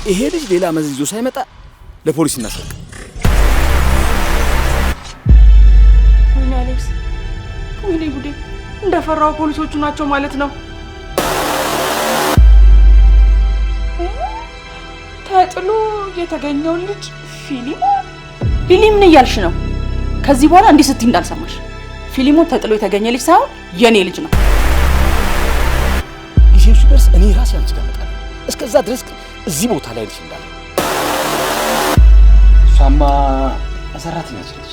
ይሄ ልጅ ሌላ መዘዝ ይዞ ሳይመጣ ለፖሊስ እናስረክ። ወይኔ አሌክስ፣ ወይኔ ጉዴ! እንደፈራው ፖሊሶቹ ናቸው ማለት ነው። ተጥሎ የተገኘው ልጅ ፊሊሞን። ሊሊ ምን እያልሽ ነው? ከዚህ በኋላ እንዲህ ስትይ እንዳልሰማሽ። ፊሊሞን ተጥሎ የተገኘ ልጅ ሳይሆን የኔ ልጅ ነው። ጊዜው ሲደርስ እኔ ራሴ አንቺ ጋር እመጣለሁ። እስከዛ ድረስ እዚህ ቦታ ላይ ልጅ እንዳለ እሷማ ሰራተኛ ነች።